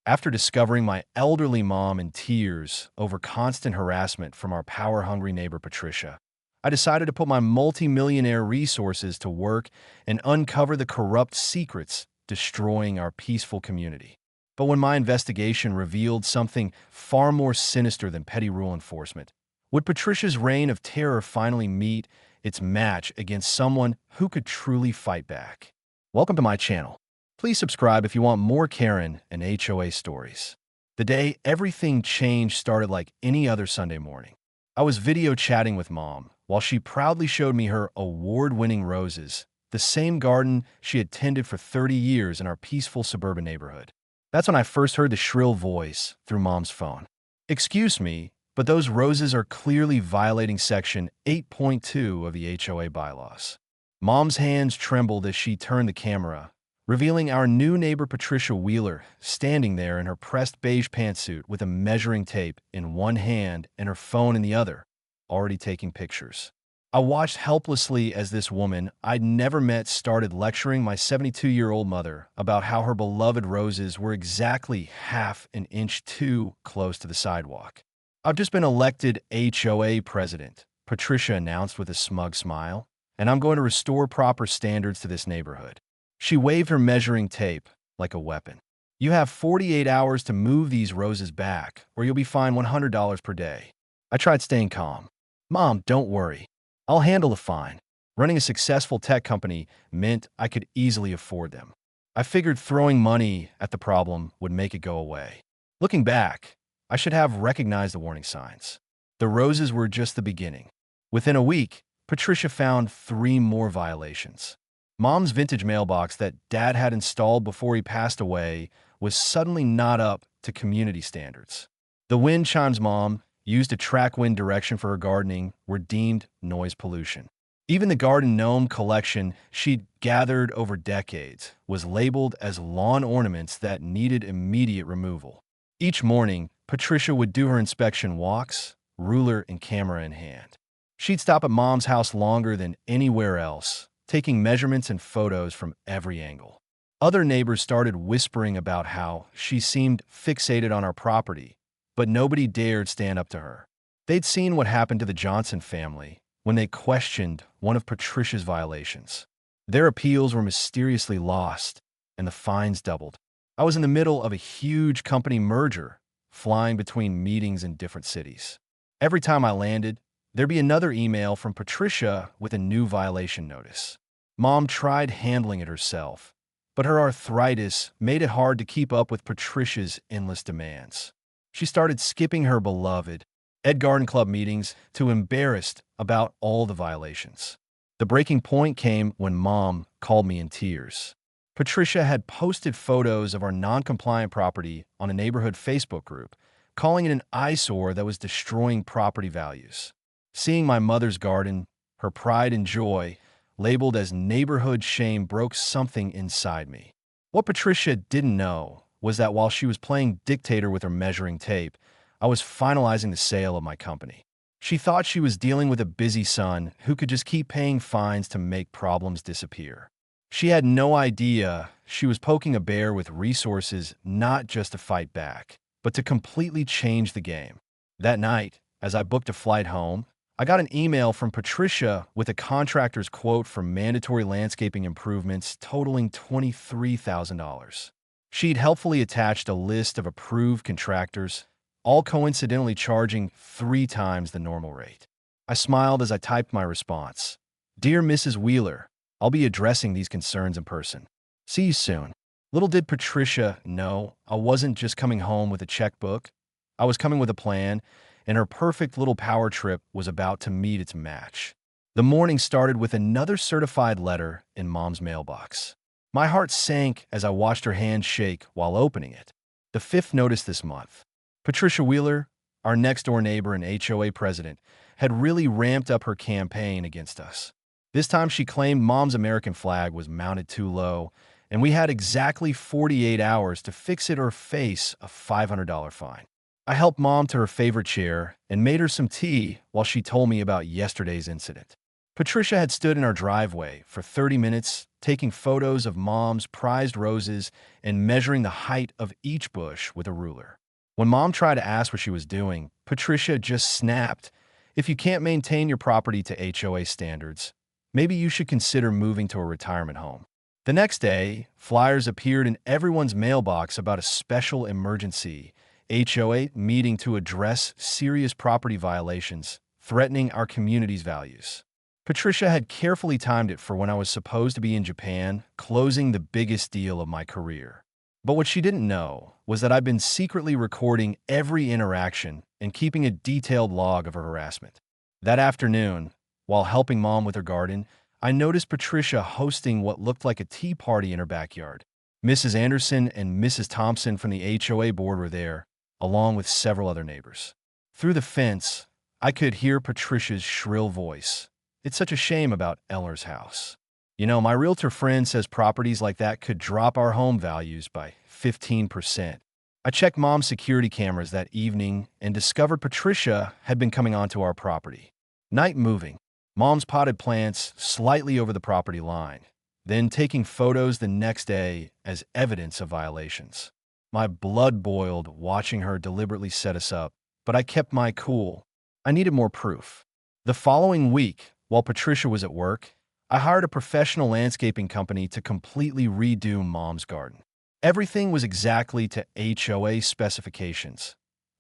After discovering my elderly mom in tears over constant harassment from our power-hungry neighbor Patricia, I decided to put my multi-millionaire resources to work and uncover the corrupt secrets destroying our peaceful community. But when my investigation revealed something far more sinister than petty rule enforcement, would Patricia's reign of terror finally meet its match against someone who could truly fight back? Welcome to my channel. Please subscribe if you want more Karen and HOA stories. The day everything changed started like any other Sunday morning. I was video chatting with Mom while she proudly showed me her award-winning roses, the same garden she had tended for 30 years in our peaceful suburban neighborhood. That's when I first heard the shrill voice through Mom's phone. "Excuse me, but those roses are clearly violating Section 8.2 of the HOA bylaws." Mom's hands trembled as she turned the camera, revealing our new neighbor Patricia Wheeler standing there in her pressed beige pantsuit with a measuring tape in one hand and her phone in the other, already taking pictures. I watched helplessly as this woman I'd never met started lecturing my 72-year-old mother about how her beloved roses were exactly half an inch too close to the sidewalk. "I've just been elected HOA president," Patricia announced with a smug smile, "and I'm going to restore proper standards to this neighborhood." She waved her measuring tape like a weapon. "You have 48 hours to move these roses back, or you'll be fined $100 per day." I tried staying calm. "Mom, don't worry. I'll handle the fine." Running a successful tech company meant I could easily afford them. I figured throwing money at the problem would make it go away. Looking back, I should have recognized the warning signs. The roses were just the beginning. Within a week, Patricia found 3 more violations. Mom's vintage mailbox that Dad had installed before he passed away was suddenly not up to community standards. The wind chimes Mom used to track wind direction for her gardening were deemed noise pollution. Even the garden gnome collection she'd gathered over decades was labeled as lawn ornaments that needed immediate removal. Each morning, Patricia would do her inspection walks, ruler and camera in hand. She'd stop at Mom's house longer than anywhere else, taking measurements and photos from every angle. Other neighbors started whispering about how she seemed fixated on our property, but nobody dared stand up to her. They'd seen what happened to the Johnson family when they questioned one of Patricia's violations. Their appeals were mysteriously lost, and the fines doubled. I was in the middle of a huge company merger, flying between meetings in different cities. Every time I landed, there'd be another email from Patricia with a new violation notice. Mom tried handling it herself, but her arthritis made it hard to keep up with Patricia's endless demands. She started skipping her beloved Ed Garden Club meetings too embarrassed about all the violations. The breaking point came when Mom called me in tears. Patricia had posted photos of our non-compliant property on a neighborhood Facebook group, calling it an eyesore that was destroying property values. Seeing my mother's garden, her pride and joy, labeled as neighborhood shame broke something inside me. What Patricia didn't know was that while she was playing dictator with her measuring tape, I was finalizing the sale of my company. She thought she was dealing with a busy son who could just keep paying fines to make problems disappear. She had no idea she was poking a bear with resources not just to fight back, but to completely change the game. That night, as I booked a flight home, I got an email from Patricia with a contractor's quote for mandatory landscaping improvements totaling $23,000. She'd helpfully attached a list of approved contractors, all coincidentally charging 3 times the normal rate. I smiled as I typed my response. "Dear Mrs. Wheeler, I'll be addressing these concerns in person. See you soon." Little did Patricia know I wasn't just coming home with a checkbook. I was coming with a plan, and her perfect little power trip was about to meet its match. The morning started with another certified letter in Mom's mailbox. My heart sank as I watched her hand shake while opening it. The 5th notice this month. Patricia Wheeler, our next-door neighbor and HOA president, had really ramped up her campaign against us. This time she claimed Mom's American flag was mounted too low, and we had exactly 48 hours to fix it or face a $500 fine. I helped Mom to her favorite chair and made her some tea while she told me about yesterday's incident. Patricia had stood in our driveway for 30 minutes, taking photos of Mom's prized roses and measuring the height of each bush with a ruler. When Mom tried to ask what she was doing, Patricia just snapped, "If you can't maintain your property to HOA standards, maybe you should consider moving to a retirement home." The next day, flyers appeared in everyone's mailbox about a special emergency HOA meeting to address serious property violations threatening our community's values. Patricia had carefully timed it for when I was supposed to be in Japan, closing the biggest deal of my career. But what she didn't know was that I'd been secretly recording every interaction and keeping a detailed log of her harassment. That afternoon, while helping Mom with her garden, I noticed Patricia hosting what looked like a tea party in her backyard. Mrs. Anderson and Mrs. Thompson from the HOA board were there, along with several other neighbors. Through the fence, I could hear Patricia's shrill voice. "It's such a shame about Eller's house. You know, my realtor friend says properties like that could drop our home values by 15%. I checked Mom's security cameras that evening and discovered Patricia had been coming onto our property. Night moving, Mom's potted plants slightly over the property line, then taking photos the next day as evidence of violations. My blood boiled watching her deliberately set us up, but I kept my cool. I needed more proof. The following week, while Patricia was at work, I hired a professional landscaping company to completely redo Mom's garden. Everything was exactly to HOA specifications.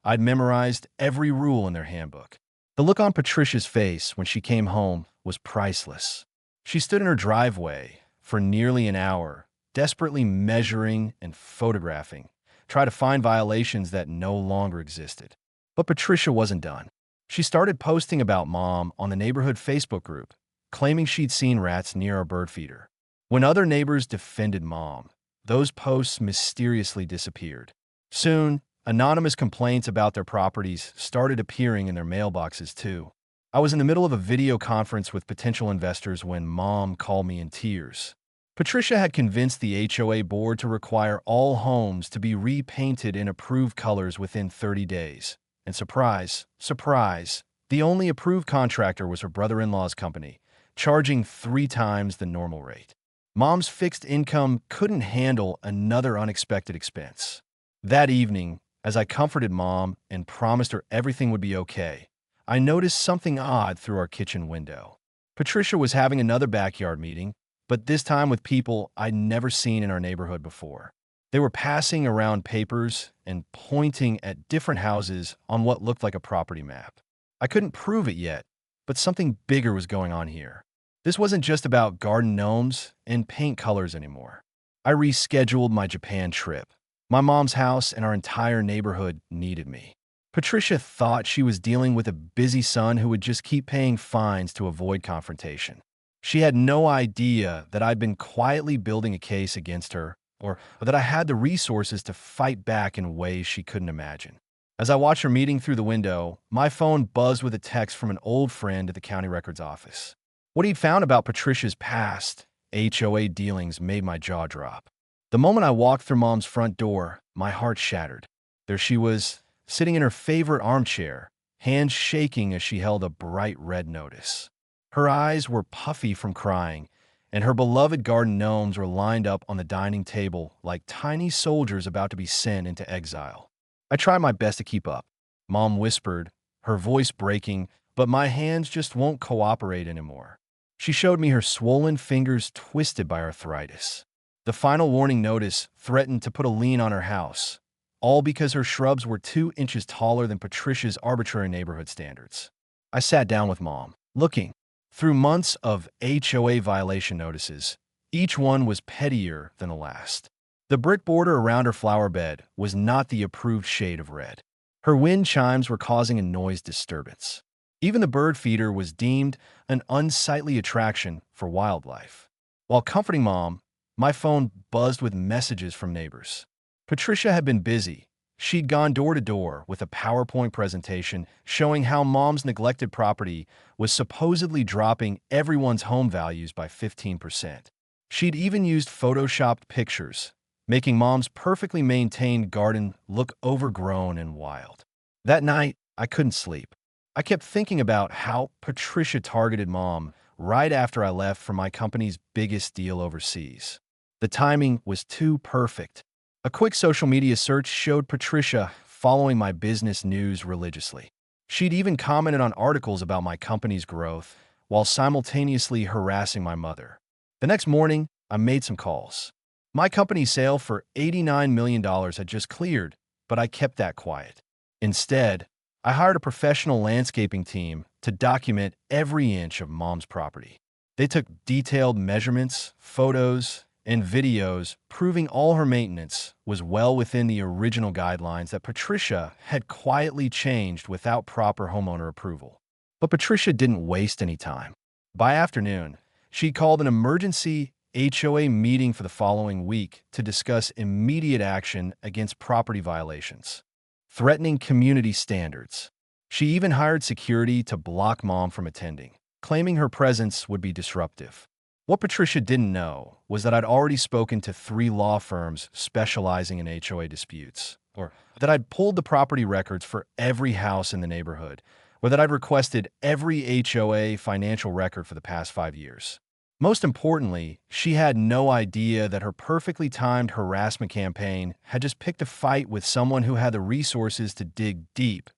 I'd memorized every rule in their handbook. The look on Patricia's face when she came home was priceless. She stood in her driveway for nearly an hour, desperately measuring and photographing, trying to find violations that no longer existed. But Patricia wasn't done. She started posting about Mom on the neighborhood Facebook group, claiming she'd seen rats near our bird feeder. When other neighbors defended Mom, those posts mysteriously disappeared. Soon, anonymous complaints about their properties started appearing in their mailboxes too. I was in the middle of a video conference with potential investors when Mom called me in tears. Patricia had convinced the HOA board to require all homes to be repainted in approved colors within 30 days. And surprise, surprise, the only approved contractor was her brother-in-law's company, charging 3 times the normal rate. Mom's fixed income couldn't handle another unexpected expense. That evening, as I comforted Mom and promised her everything would be okay, I noticed something odd through our kitchen window. Patricia was having another backyard meeting, but this time with people I'd never seen in our neighborhood before. They were passing around papers and pointing at different houses on what looked like a property map. I couldn't prove it yet, but something bigger was going on here. This wasn't just about garden gnomes and paint colors anymore. I rescheduled my Japan trip. My mom's house and our entire neighborhood needed me. Patricia thought she was dealing with a busy son who would just keep paying fines to avoid confrontation. She had no idea that I'd been quietly building a case against her, or that I had the resources to fight back in ways she couldn't imagine. As I watched her meeting through the window, my phone buzzed with a text from an old friend at the county records office. What he'd found about Patricia's past HOA dealings made my jaw drop. The moment I walked through Mom's front door, my heart shattered. There she was, sitting in her favorite armchair, hands shaking as she held a bright red notice. Her eyes were puffy from crying, and her beloved garden gnomes were lined up on the dining table like tiny soldiers about to be sent into exile. I tried my best to keep up. Mom whispered, her voice breaking, but my hands just won't cooperate anymore. She showed me her swollen fingers twisted by arthritis. The final warning notice threatened to put a lien on her house, all because her shrubs were 2 inches taller than Patricia's arbitrary neighborhood standards. I sat down with Mom, looking. Through months of HOA violation notices, each one was pettier than the last. The brick border around her flower bed was not the approved shade of red. Her wind chimes were causing a noise disturbance. Even the bird feeder was deemed an unsightly attraction for wildlife. While comforting Mom, my phone buzzed with messages from neighbors. Patricia had been busy. She'd gone door to door with a PowerPoint presentation showing how Mom's neglected property was supposedly dropping everyone's home values by 15%. She'd even used photoshopped pictures, making Mom's perfectly maintained garden look overgrown and wild. That night, I couldn't sleep. I kept thinking about how Patricia targeted Mom right after I left for my company's biggest deal overseas. The timing was too perfect. A quick social media search showed Patricia following my business news religiously. She'd even commented on articles about my company's growth while simultaneously harassing my mother. The next morning, I made some calls. My company's sale for $89 million had just cleared, but I kept that quiet. Instead, I hired a professional landscaping team to document every inch of Mom's property. They took detailed measurements, photos, and videos proving all her maintenance was well within the original guidelines that Patricia had quietly changed without proper homeowner approval. But Patricia didn't waste any time. By afternoon, she called an emergency HOA meeting for the following week to discuss immediate action against property violations, threatening community standards. She even hired security to block Mom from attending, claiming her presence would be disruptive. What Patricia didn't know was that I'd already spoken to 3 law firms specializing in HOA disputes, or that I'd pulled the property records for every house in the neighborhood, or that I'd requested every HOA financial record for the past 5 years. Most importantly, she had no idea that her perfectly timed harassment campaign had just picked a fight with someone who had the resources to dig deep,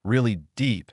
really deep,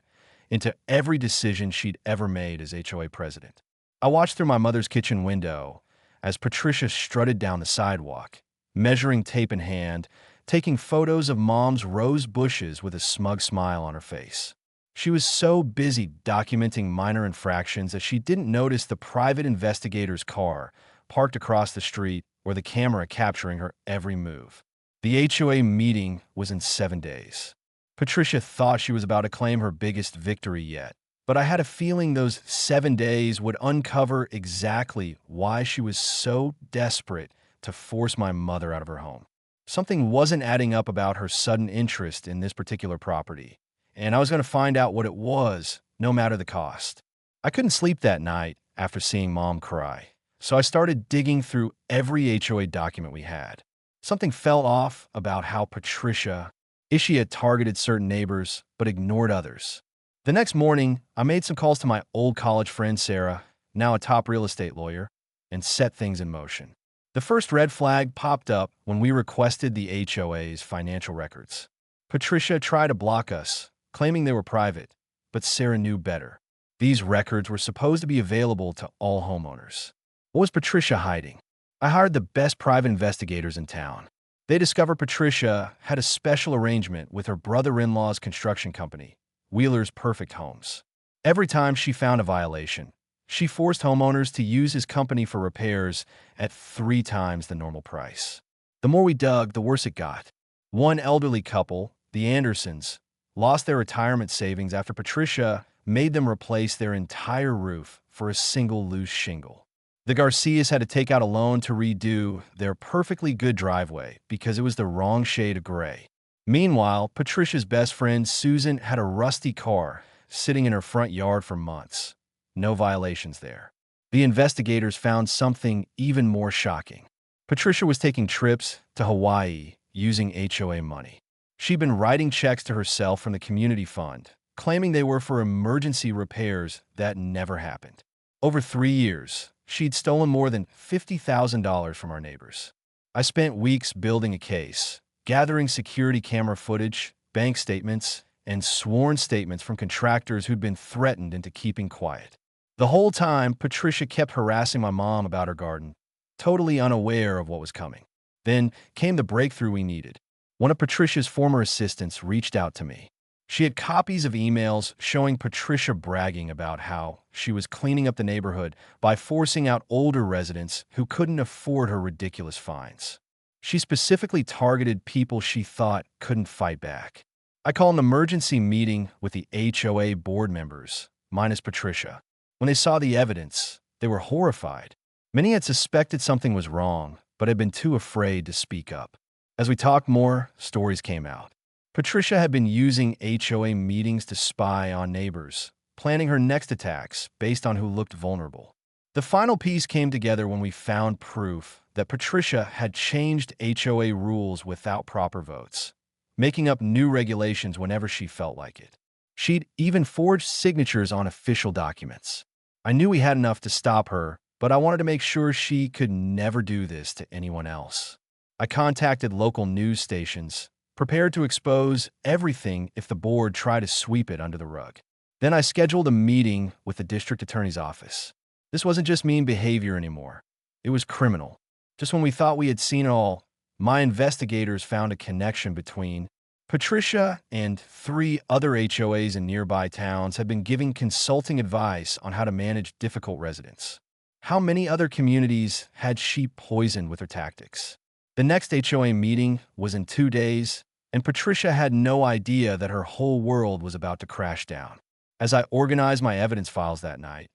into every decision she'd ever made as HOA president. I watched through my mother's kitchen window as Patricia strutted down the sidewalk, measuring tape in hand, taking photos of Mom's rose bushes with a smug smile on her face. She was so busy documenting minor infractions that she didn't notice the private investigator's car parked across the street or the camera capturing her every move. The HOA meeting was in 7 days. Patricia thought she was about to claim her biggest victory yet, but I had a feeling those 7 days would uncover exactly why she was so desperate to force my mother out of her home. Something wasn't adding up about her sudden interest in this particular property, and I was going to find out what it was, no matter the cost. I couldn't sleep that night after seeing Mom cry, so I started digging through every HOA document we had. Something felt off about how Patricia had targeted certain neighbors but ignored others. The next morning, I made some calls to my old college friend Sarah, now a top real estate lawyer, and set things in motion. The first red flag popped up when we requested the HOA's financial records. Patricia tried to block us, claiming they were private, but Sarah knew better. These records were supposed to be available to all homeowners. What was Patricia hiding? I hired the best private investigators in town. They discovered Patricia had a special arrangement with her brother-in-law's construction company, Wheeler's Perfect Homes. Every time she found a violation, she forced homeowners to use his company for repairs at 3 times the normal price. The more we dug, the worse it got. One elderly couple, the Andersons, lost their retirement savings after Patricia made them replace their entire roof for a single loose shingle. The Garcias had to take out a loan to redo their perfectly good driveway because it was the wrong shade of gray. Meanwhile, Patricia's best friend, Susan, had a rusty car sitting in her front yard for months. No violations there. The investigators found something even more shocking. Patricia was taking trips to Hawaii using HOA money. She'd been writing checks to herself from the community fund, claiming they were for emergency repairs that never happened. Over 3 years, she'd stolen more than $50,000 from our neighbors. I spent weeks building a case, gathering security camera footage, bank statements, and sworn statements from contractors who'd been threatened into keeping quiet. The whole time, Patricia kept harassing my mom about her garden, totally unaware of what was coming. Then came the breakthrough we needed. One of Patricia's former assistants reached out to me. She had copies of emails showing Patricia bragging about how she was cleaning up the neighborhood by forcing out older residents who couldn't afford her ridiculous fines. She specifically targeted people she thought couldn't fight back. I called an emergency meeting with the HOA board members, minus Patricia. When they saw the evidence, they were horrified. Many had suspected something was wrong, but had been too afraid to speak up. As we talked more, stories came out. Patricia had been using HOA meetings to spy on neighbors, planning her next attacks based on who looked vulnerable. The final piece came together when we found proof that Patricia had changed HOA rules without proper votes, making up new regulations whenever she felt like it. She'd even forged signatures on official documents. I knew we had enough to stop her, but I wanted to make sure she could never do this to anyone else. I contacted local news stations, prepared to expose everything if the board tried to sweep it under the rug. Then I scheduled a meeting with the district attorney's office. This wasn't just mean behavior anymore. It was criminal. Just when we thought we had seen it all, my investigators found a connection between Patricia and 3 other HOAs in nearby towns had been giving consulting advice on how to manage difficult residents. How many other communities had she poisoned with her tactics? The next HOA meeting was in 2 days, and Patricia had no idea that her whole world was about to crash down. As I organized my evidence files that night,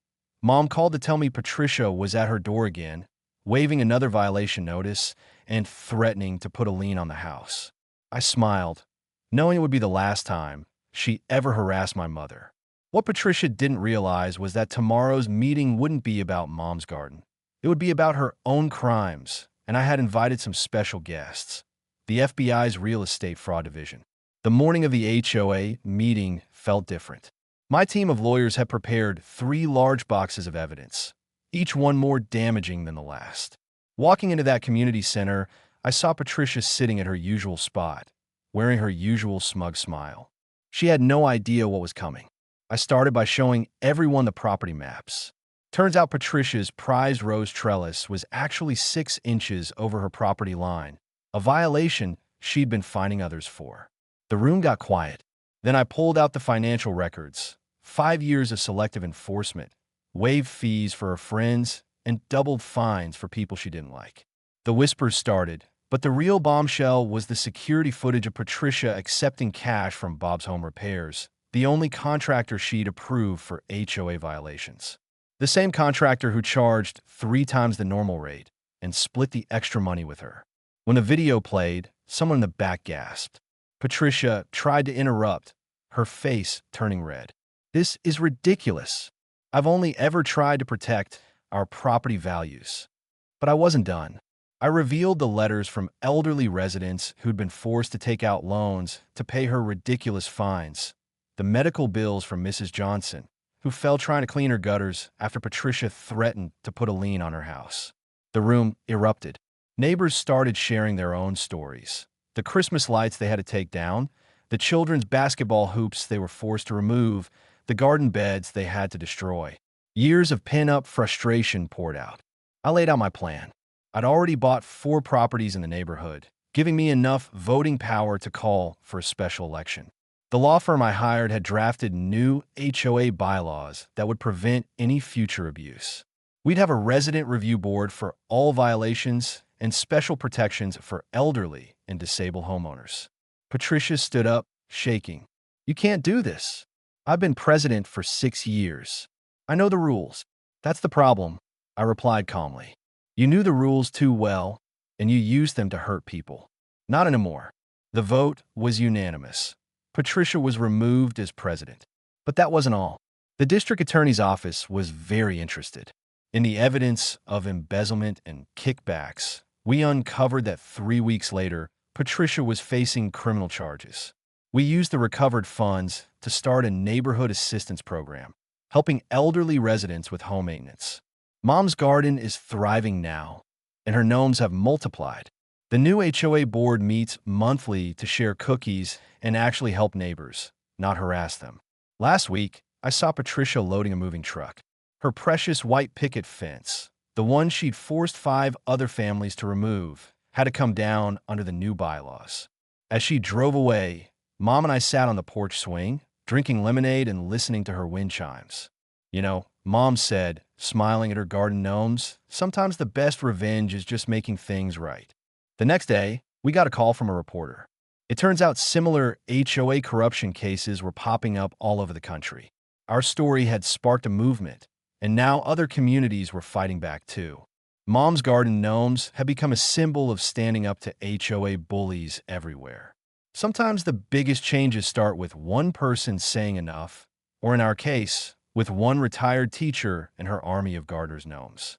Mom called to tell me Patricia was at her door again, waving another violation notice and threatening to put a lien on the house. I smiled, knowing it would be the last time she ever harassed my mother. What Patricia didn't realize was that tomorrow's meeting wouldn't be about Mom's garden. It would be about her own crimes, and I had invited some special guests. The FBI's Real Estate Fraud Division. The morning of the HOA meeting felt different. My team of lawyers had prepared 3 large boxes of evidence, each one more damaging than the last. Walking into that community center, I saw Patricia sitting at her usual spot, wearing her usual smug smile. She had no idea what was coming. I started by showing everyone the property maps. Turns out Patricia's prized rose trellis was actually 6 inches over her property line, a violation she'd been fining others for. The room got quiet. Then I pulled out the financial records, 5 years of selective enforcement, waived fees for her friends, and doubled fines for people she didn't like. The whispers started, but the real bombshell was the security footage of Patricia accepting cash from Bob's Home Repairs, the only contractor she'd approved for HOA violations. The same contractor who charged 3 times the normal rate and split the extra money with her. When the video played, someone in the back gasped. Patricia tried to interrupt, her face turning red. "This is ridiculous. I've only ever tried to protect our property values." But I wasn't done. I revealed the letters from elderly residents who'd been forced to take out loans to pay her ridiculous fines, the medical bills from Mrs. Johnson, who fell trying to clean her gutters after Patricia threatened to put a lien on her house. The room erupted. Neighbors started sharing their own stories. The Christmas lights they had to take down, the children's basketball hoops they were forced to remove, the garden beds they had to destroy. Years of pent-up frustration poured out. I laid out my plan. I'd already bought 4 properties in the neighborhood, giving me enough voting power to call for a special election. The law firm I hired had drafted new HOA bylaws that would prevent any future abuse. We'd have a resident review board for all violations and special protections for elderly and disabled homeowners. Patricia stood up, shaking. "You can't do this. I've been president for 6 years. I know the rules." "That's the problem," I replied calmly. "You knew the rules too well, and you used them to hurt people." "Not anymore." The vote was unanimous. Patricia was removed as president. But that wasn't all. The district attorney's office was very interested. In the evidence of embezzlement and kickbacks, we uncovered that 3 weeks later, Patricia was facing criminal charges. We used the recovered funds to start a neighborhood assistance program, helping elderly residents with home maintenance. Mom's garden is thriving now, and her gnomes have multiplied. The new HOA board meets monthly to share cookies and actually help neighbors, not harass them. Last week, I saw Patricia loading a moving truck. Her precious white picket fence, the one she'd forced 5 other families to remove, had to come down under the new bylaws. As she drove away, Mom and I sat on the porch swing, drinking lemonade and listening to her wind chimes. "You know," Mom said, smiling at her garden gnomes, "sometimes the best revenge is just making things right." The next day, we got a call from a reporter. It turns out similar HOA corruption cases were popping up all over the country. Our story had sparked a movement, and now other communities were fighting back too. Mom's garden gnomes had become a symbol of standing up to HOA bullies everywhere. Sometimes the biggest changes start with one person saying enough, or in our case, with one retired teacher and her army of gardeners gnomes.